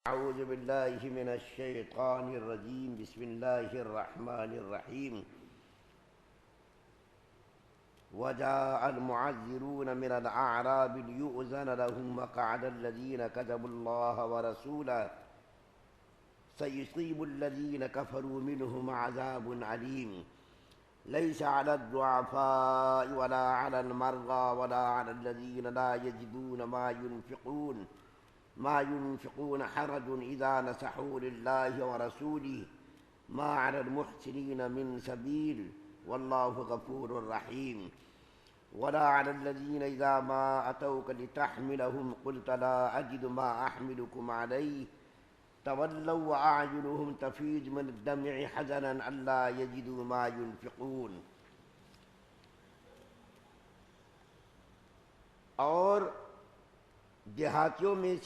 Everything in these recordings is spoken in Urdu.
أعوذ بالله من الشيطان الرجيم. بسم الله الرحمن الرحيم. وجاء المعذرون من الأعراب ليؤذن لهم وقعد الذين كذبوا الله ورسوله سيصيب الذين كفروا منهم عذاب عليم. ليس على الضعفاء ولا على المرضى ولا على الذين لا يجدون ما ينفقون حرج إذا نصحوا لله ورسوله ما على المحسنين من سبيل والله غفور رحيم. ولا على الذين إذا ما أتوك لتحملهم قلت لا أجد ما أحملكم عليه تولوا وأعينهم تفيض من الدمع حزنا ألا يجدوا ما ينفقون. اور دیہاتیوں میں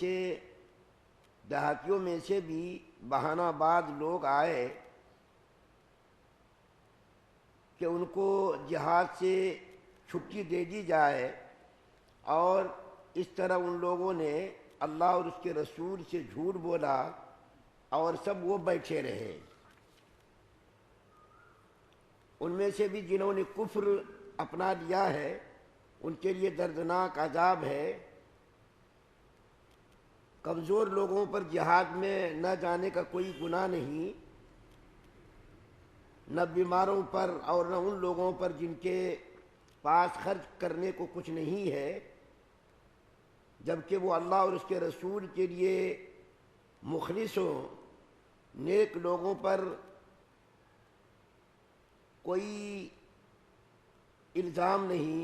سے بھی بہانہ باز لوگ آئے کہ ان کو جہاد سے چھٹی دے دی جائے، اور اس طرح ان لوگوں نے اللہ اور اس کے رسول سے جھوٹ بولا اور سب وہ بیٹھے رہے۔ ان میں سے بھی جنہوں نے کفر اپنا لیا ہے ان کے لیے دردناک عذاب ہے۔ کمزور لوگوں پر جہاد میں نہ جانے کا کوئی گناہ نہیں، نہ بیماروں پر اور نہ ان لوگوں پر جن کے پاس خرچ کرنے کو کچھ نہیں ہے، جبکہ وہ اللہ اور اس کے رسول کے لیے مخلص ہوں۔ نیک لوگوں پر کوئی الزام نہیں،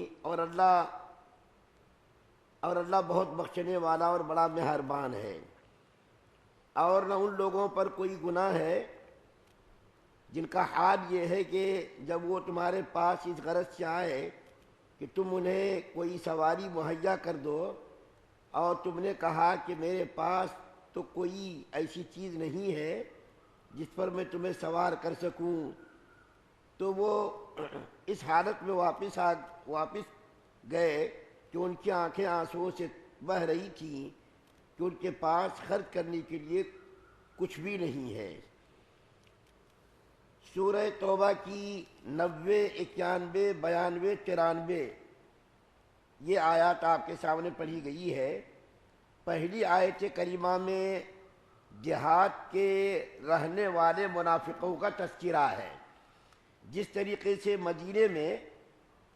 اور اللہ بہت بخشنے والا اور بڑا مہربان ہے۔ اور نہ ان لوگوں پر کوئی گناہ ہے جن کا حال یہ ہے کہ جب وہ تمہارے پاس اس غرض سے آئے کہ تم انہیں کوئی سواری مہیا کر دو، اور تم نے کہا کہ میرے پاس تو کوئی ایسی چیز نہیں ہے جس پر میں تمہیں سوار کر سکوں، تو وہ اس حالت میں واپس گئے کہ ان کی آنکھیں آنسوؤں سے بہہ رہی تھیں کہ ان کے پاس خرچ کرنے کے لیے کچھ بھی نہیں ہے۔ سورہ توبہ کی 90، 91، 92، 93 یہ آیات آپ کے سامنے پڑھی گئی ہے۔ پہلی آیت کریمہ میں جہاد کے رہنے والے منافقوں کا تذکرہ ہے۔ جس طریقے سے مدینے میں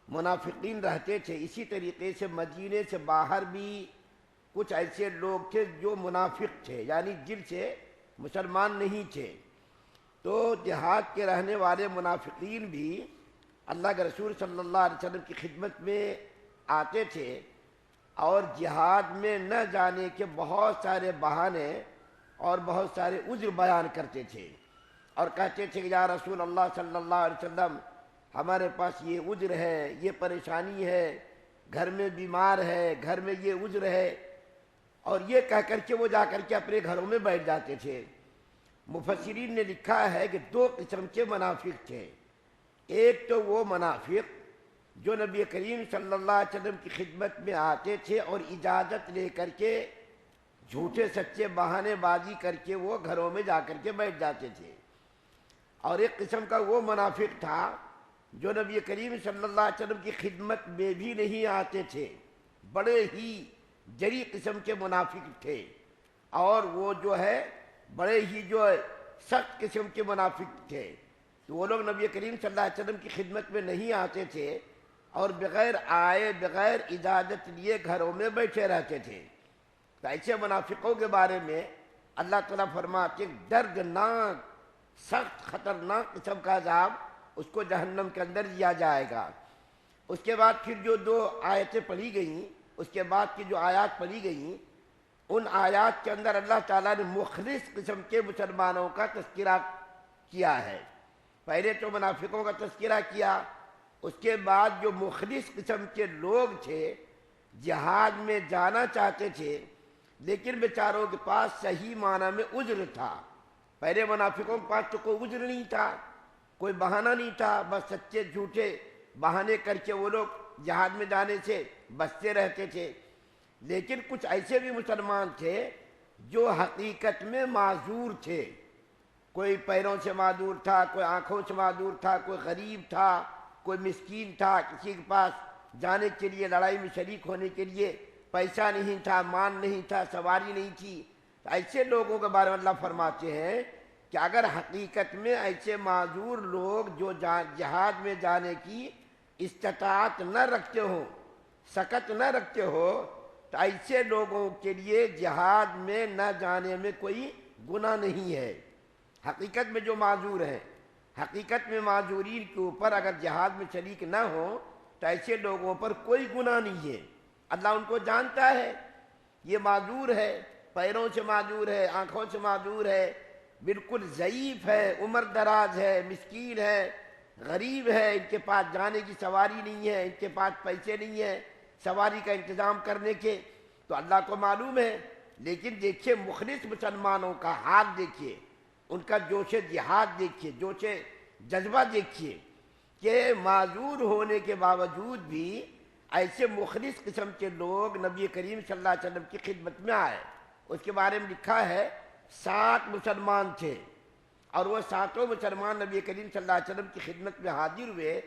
منافقین رہتے تھے، اسی طریقے سے مدینے سے باہر بھی کچھ ایسے لوگ تھے جو منافق تھے، یعنی دل سے مسلمان نہیں تھے۔ تو جہاد کے رہنے والے منافقین بھی اللہ کے رسول صلی اللہ علیہ وسلم کی خدمت میں آتے تھے، اور جہاد میں نہ جانے کے بہت سارے بہانے اور بہت سارے عذر بیان کرتے تھے، اور کہتے تھے کہ یا رسول اللہ صلی اللہ علیہ وسلم ہمارے پاس یہ عذر ہے، یہ پریشانی ہے، گھر میں بیمار ہے، گھر میں یہ عذر ہے، اور یہ کہہ کر کے وہ جا کر کے اپنے گھروں میں بیٹھ جاتے تھے۔ مفسرین نے لکھا ہے کہ دو قسم کے منافق تھے۔ ایک تو وہ منافق جو نبی کریم صلی اللہ علیہ وسلم کی خدمت میں آتے تھے اور اجازت لے کر کے جھوٹے سچے بہانے بازی کر کے وہ گھروں میں جا کر کے بیٹھ جاتے تھے، اور ایک قسم کا وہ منافق تھا جو نبی کریم صلی اللہ علیہ وسلم کی خدمت میں بھی نہیں آتے تھے، بڑے ہی جری قسم کے منافق تھے، اور وہ جو ہے بڑے ہی جو سخت قسم کے منافق تھے۔ تو وہ لوگ نبی کریم صلی اللہ علیہ وسلم کی خدمت میں نہیں آتے تھے اور بغیر آئے بغیر اجازت لیے گھروں میں بیٹھے رہتے تھے۔ تو ایسے منافقوں کے بارے میں اللہ تعالیٰ فرماتے ہیں دردناک سخت خطرناک قسم کا عذاب اس کو جہنم کے اندر دیا جائے گا۔ اس کے بعد پھر جو دو آیتیں پڑھی گئیں، اس کے بعد کی جو آیات پڑھی گئیں، ان آیات کے اندر اللہ تعالیٰ نے مخلص قسم کے مسلمانوں کا تذکرہ کیا ہے۔ پہلے تو منافقوں کا تذکرہ کیا، اس کے بعد جو مخلص قسم کے لوگ تھے، جہاد میں جانا چاہتے تھے لیکن بیچاروں کے پاس صحیح معنی میں عذر تھا۔ پہلے منافقوں کے پاس تو کوئی عذر نہیں تھا، کوئی بہانہ نہیں تھا، بس سچے جھوٹے بہانے کر کے وہ لوگ جہاد میں جانے سے بچتے رہتے تھے۔ لیکن کچھ ایسے بھی مسلمان تھے جو حقیقت میں معذور تھے، کوئی پیروں سے معذور تھا، کوئی آنکھوں سے معذور تھا، کوئی غریب تھا، کوئی مسکین تھا، کسی کے پاس جانے کے لیے لڑائی میں شریک ہونے کے لیے پیسہ نہیں تھا، مال نہیں تھا، سواری نہیں تھی، تو ایسے لوگوں کے بارے میں اللہ فرماتے ہیں کہ اگر حقیقت میں ایسے معذور لوگ جو جہاد میں جانے کی استطاعت نہ رکھتے ہو، سکت نہ رکھتے ہو، تو ایسے لوگوں کے لیے جہاد میں نہ جانے میں کوئی گناہ نہیں ہے۔ حقیقت میں جو معذور ہیں، حقیقت میں معذورین کے اوپر اگر جہاد میں شریک نہ ہو تو ایسے لوگوں پر کوئی گناہ نہیں ہے۔ اللہ ان کو جانتا ہے، یہ معذور ہے، پیروں سے معذور ہے، آنکھوں سے معذور ہے، بالکل ضعیف ہے، عمر دراز ہے، مسکین ہے، غریب ہے، ان کے پاس جانے کی سواری نہیں ہے، ان کے پاس پیسے نہیں ہیں سواری کا انتظام کرنے کے، تو اللہ کو معلوم ہے۔ لیکن دیکھیے مخلص مسلمانوں کا حال دیکھیے، ان کا جوش جہاد دیکھیے، جوش جذبہ دیکھیے کہ معذور ہونے کے باوجود بھی ایسے مخلص قسم کے لوگ نبی کریم صلی اللہ علیہ وسلم کی خدمت میں آئے۔ اس کے بارے میں لکھا ہے 7 مسلمان تھے، اور وہ 7 مسلمان نبی کریم صلی اللہ علیہ وسلم کی خدمت میں حاضر ہوئے،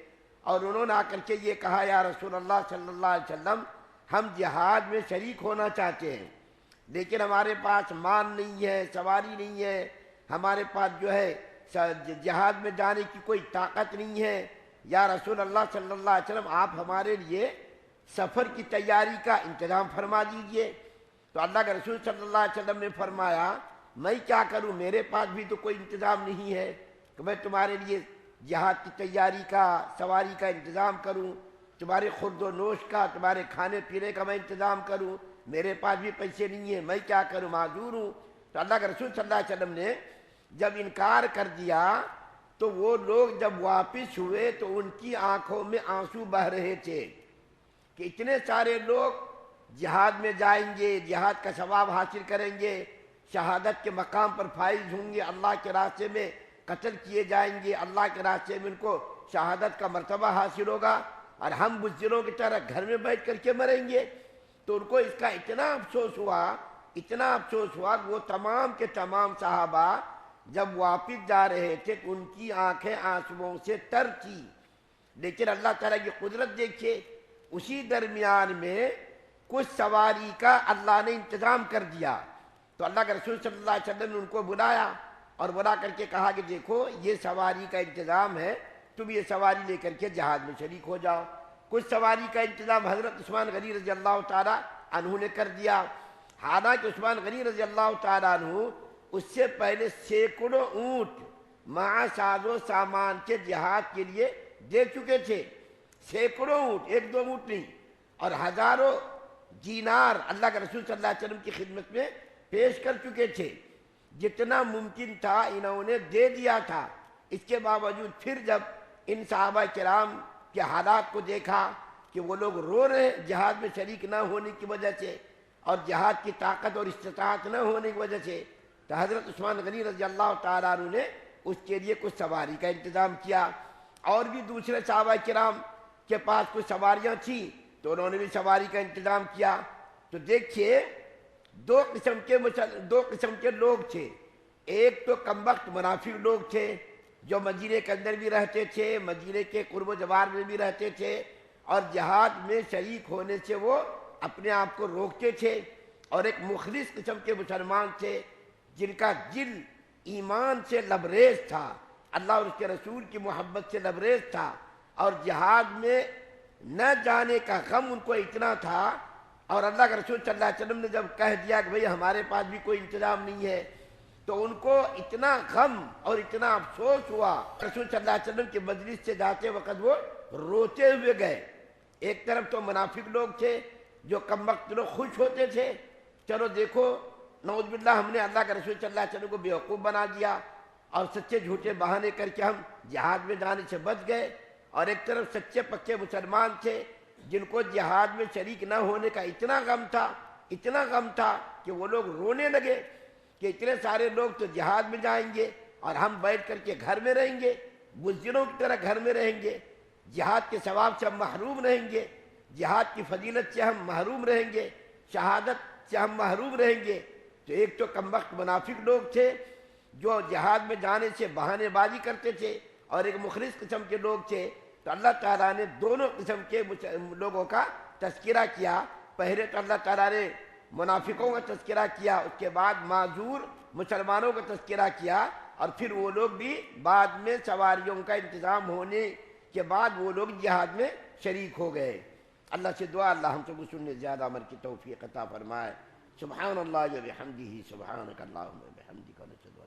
اور انہوں نے آ کر کے یہ کہا یا رسول اللہ صلی اللہ علیہ وسلم، ہم جہاد میں شریک ہونا چاہتے ہیں، لیکن ہمارے پاس مال نہیں ہے، سواری نہیں ہے، ہمارے پاس جو ہے جہاد میں جانے کی کوئی طاقت نہیں ہے، یا رسول اللہ صلی اللہ علیہ وسلم آپ ہمارے لیے سفر کی تیاری کا انتظام فرما دیجئے۔ تو اللہ کے رسول صلی اللہ علیہ وسلم نے فرمایا میں کیا کروں، میرے پاس بھی تو کوئی انتظام نہیں ہے کہ میں تمہارے لیے جہاد کی تیاری کا، سواری کا انتظام کروں، تمہارے خورد و نوش کا، تمہارے کھانے پینے کا میں انتظام کروں، میرے پاس بھی پیسے نہیں ہیں، میں کیا کروں، معذور ہوں۔ تو اللہ کے رسول صلی اللہ علیہ وسلم نے جب انکار کر دیا تو وہ لوگ جب واپس ہوئے تو ان کی آنکھوں میں آنسو بہہ رہے تھے کہ اتنے سارے لوگ جہاد میں جائیں گے، جہاد کا ثواب حاصل کریں گے، شہادت کے مقام پر فائز ہوں گے، اللہ کے راستے میں قتل کیے جائیں گے، اللہ کے راستے میں ان کو شہادت کا مرتبہ حاصل ہوگا، اور ہم بزدلوں کی طرح گھر میں بیٹھ کر کے مریں گے۔ تو ان کو اس کا اتنا افسوس ہوا، اتنا افسوس ہوا کہ وہ تمام کے تمام صحابہ جب واپس جا رہے تھے تو ان کی آنکھیں آنسوؤں سے تر تھی۔ لیکن اللہ تعالیٰ کی قدرت دیکھیے، اسی درمیان میں کچھ سواری کا اللہ نے انتظام کر دیا۔ تو اللہ کے رسول صلی اللہ علیہ وسلم نے ان کو بلایا اور بلا کر کے کہا کہ دیکھو یہ سواری کا انتظام ہے، تم یہ سواری لے کر کے جہاد میں شریک ہو جاؤ۔ کچھ سواری کا انتظام حضرت عثمان غنی رضی اللہ تعالیٰ عنہ نے کر دیا، حالانکہ عثمان غنی رضی اللہ تعالیٰ عنہ اس سے پہلے سینکڑوں اونٹ مع ساز و سامان کے جہاد کے لیے دے چکے تھے، سینکڑوں اونٹ، 1-2 اونٹ نہیں، اور ہزاروں دینار اللہ کے رسول صلی اللہ علیہ وسلم کی خدمت میں پیش کر چکے تھے۔ جتنا ممکن تھا انہوں نے دے دیا تھا۔ اس کے باوجود پھر جب ان صحابہ کرام کے حالات کو دیکھا کہ وہ لوگ رو رہے ہیں جہاد میں شریک نہ ہونے کی وجہ سے اور جہاد کی طاقت اور استطاعت نہ ہونے کی وجہ سے، تو حضرت عثمان غنی رضی اللہ تعالیٰ عنہ نے اس کے لیے کچھ سواری کا انتظام کیا، اور بھی دوسرے صحابہ کرام کے پاس کچھ سواریاں تھیں تو انہوں نے بھی سواری کا انتظام کیا۔ تو دیکھیے دو قسم کے لوگ تھے، ایک تو کمبخت منافق لوگ تھے جو مدینے کے اندر بھی رہتے تھے، مدینے کے قرب و جوار میں بھی رہتے تھے، اور جہاد میں شریک ہونے سے وہ اپنے آپ کو روکتے تھے، اور ایک مخلص قسم کے مسلمان تھے جن کا دل ایمان سے لبریز تھا، اللہ اور اس کے رسول کی محبت سے لبریز تھا، اور جہاد میں نہ جانے کا غم ان کو اتنا تھا، اور اللہ کے رسول صلی اللہ علیہ وسلم نے جب کہہ دیا کہ بھئی ہمارے پاس بھی کوئی انتظام نہیں ہے تو ان کو اتنا غم اور اتنا افسوس ہوا، رسول صلی اللہ علیہ وسلم کی مجلس سے جاتے وقت وہ روتے ہوئے گئے۔ ایک طرف تو منافق لوگ تھے جو کم وقت لوگ خوش ہوتے تھے، چلو دیکھو نعوذ باللہ ہم نے اللہ کے رسول صلی اللہ علیہ وسلم کو بیوقوف بنا دیا اور سچے جھوٹے بہانے کر کے ہم جہاد میں جانے سے بچ گئے، اور ایک طرف سچے پکے مسلمان تھے جن کو جہاد میں شریک نہ ہونے کا اتنا غم تھا کہ وہ لوگ رونے لگے کہ اتنے سارے لوگ تو جہاد میں جائیں گے اور ہم بیٹھ کر کے گھر میں رہیں گے، بزدلوں کی طرح گھر میں رہیں گے، جہاد کے ثواب سے ہم محروم رہیں گے، جہاد کی فضیلت سے ہم محروم رہیں گے، شہادت سے ہم محروم رہیں گے۔ تو ایک تو کم وقت منافق لوگ تھے جو جہاد میں جانے سے بہانے بازی کرتے تھے، اور ایک مخلص قسم کے لوگ تھے۔ تو اللہ تعالیٰ نے دونوں قسم کے لوگوں کا تذکرہ کیا۔ پہلے تو اللہ تعالیٰ نے منافقوں کا تذکرہ کیا، اس کے بعد معذور مسلمانوں کا تذکرہ کیا، اور پھر وہ لوگ بھی بعد میں سواریوں کا انتظام ہونے کے بعد وہ لوگ جہاد میں شریک ہو گئے۔ اللہ سے دعا اللہ ہم سب کو سننے زیادہ عمل کی توفیق عطا فرمائے۔ سبحان اللہ و بحمدہ، سبحانک اللہم و بحمدک۔